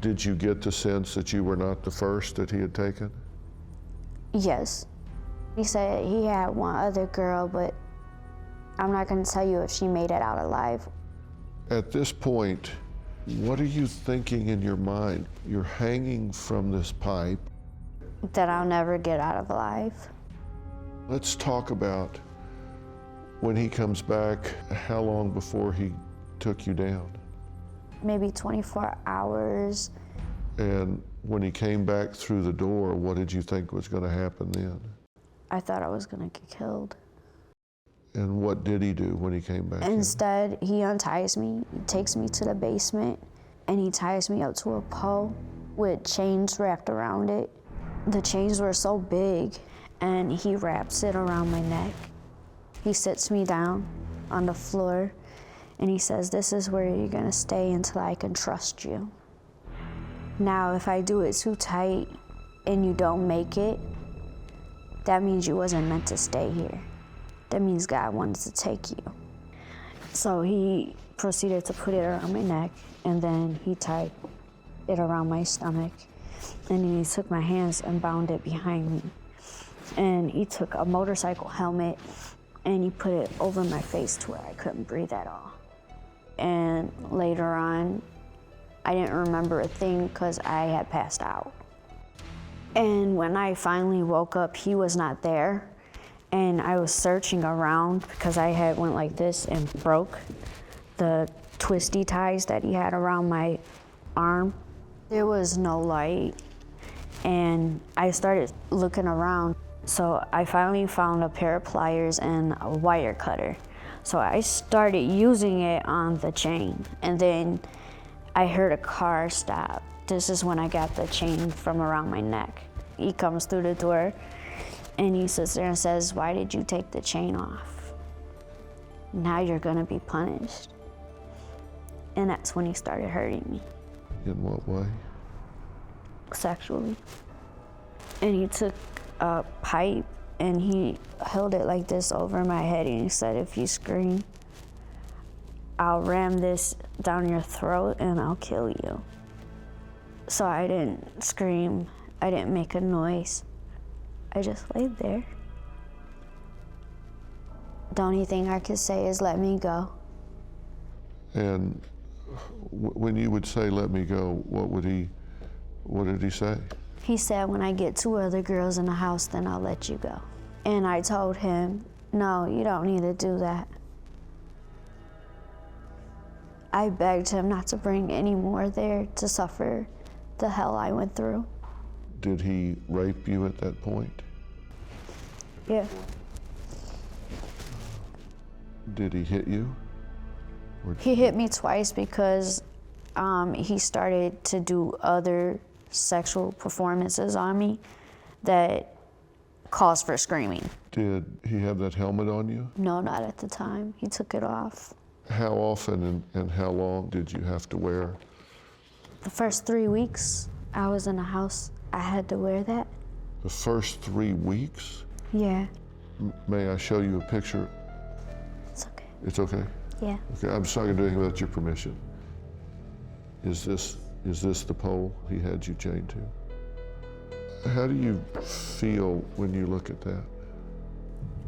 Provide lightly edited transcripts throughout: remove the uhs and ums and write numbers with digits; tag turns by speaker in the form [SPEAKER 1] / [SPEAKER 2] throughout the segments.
[SPEAKER 1] Did you get the sense that you were not the first that he had taken?
[SPEAKER 2] Yes. He said he had one other girl, but I'm not going to tell you if she made it out alive.
[SPEAKER 1] At this point, what are you thinking in your mind? You're hanging from this pipe.
[SPEAKER 2] That I'll never get out of alive.
[SPEAKER 1] Let's talk about when he comes back, how long before he took you down?
[SPEAKER 2] Maybe 24 hours.
[SPEAKER 1] And when he came back through the door, what did you think was going to happen then?
[SPEAKER 2] I thought I was going to get killed.
[SPEAKER 1] And what did he do when he came back
[SPEAKER 2] Instead, he unties me, he takes me to the basement, and he ties me up to a pole with chains wrapped around it. The chains were so big, and he wraps it around my neck. He sits me down on the floor, and he says, "This is where you're gonna stay until I can trust you. Now, if I do it too tight and you don't make it, that means you wasn't meant to stay here. That means God wanted to take you." So he proceeded to put it around my neck, and then he tied it around my stomach, and then he took my hands and bound it behind me. And he took a motorcycle helmet and he put it over my face to where I couldn't breathe at all. And later on, I didn't remember a thing because I had passed out. And when I finally woke up, he was not there. And I was searching around because I had went like this and broke the twisty ties that he had around my arm. There was no light, and I started looking around. So I finally found a pair of pliers and a wire cutter. So I started using it on the chain, and then I heard a car stop. This is when I got the chain from around my neck. He comes through the door, and he sits there and says, "Why did you take the chain off? Now you're gonna be punished." And that's when he started hurting me.
[SPEAKER 1] In what way?
[SPEAKER 2] Sexually. And he took a pipe and he held it like this over my head, and he said, "If you scream, I'll ram this down your throat and I'll kill you." So I didn't scream, I didn't make a noise. I just laid there. The only thing I could say is, "Let me go."
[SPEAKER 1] And when you would say, "Let me go," what did he say?
[SPEAKER 2] He said, "When I get 2 other girls in the house, then I'll let you go." And I told him, "No, you don't need to do that." I begged him not to bring any more there to suffer the hell I went through.
[SPEAKER 1] Did he rape you at that point?
[SPEAKER 2] Yeah.
[SPEAKER 1] Did he hit you?
[SPEAKER 2] He hit me twice because he started to do other sexual performances on me that caused for screaming.
[SPEAKER 1] Did he have that helmet on you?
[SPEAKER 2] No, not at the time. He took it off.
[SPEAKER 1] How often and how long did you have to wear?
[SPEAKER 2] The first 3 weeks I was in the house, I had to wear that.
[SPEAKER 1] The first 3 weeks?
[SPEAKER 2] Yeah.
[SPEAKER 1] May I show you a picture?
[SPEAKER 2] It's okay.
[SPEAKER 1] It's okay?
[SPEAKER 2] Yeah.
[SPEAKER 1] Okay, I'm just not gonna do anything without your permission. Is this the pole he had you chained to? How do you feel when you look at that?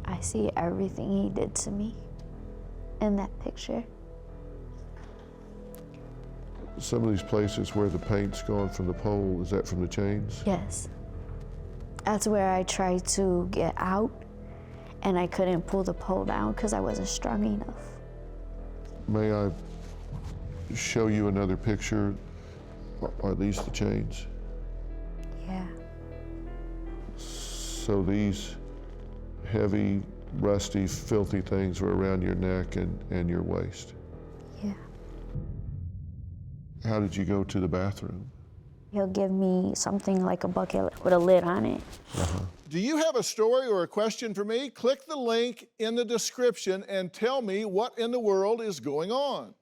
[SPEAKER 2] I see everything he did to me in that picture.
[SPEAKER 1] Some of these places where the paint's gone from the pole, is that from the chains?
[SPEAKER 2] Yes. That's where I tried to get out, and I couldn't pull the pole down because I wasn't strong enough.
[SPEAKER 1] May I show you another picture? Are these the chains?
[SPEAKER 2] Yeah.
[SPEAKER 1] So these heavy, rusty, filthy things were around your neck and your waist.
[SPEAKER 2] Yeah.
[SPEAKER 1] How did you go to the bathroom?
[SPEAKER 2] He'll give me something like a bucket with a lid on it.
[SPEAKER 3] Do you have a story or a question for me? Click the link in the description and tell me what in the world is going on.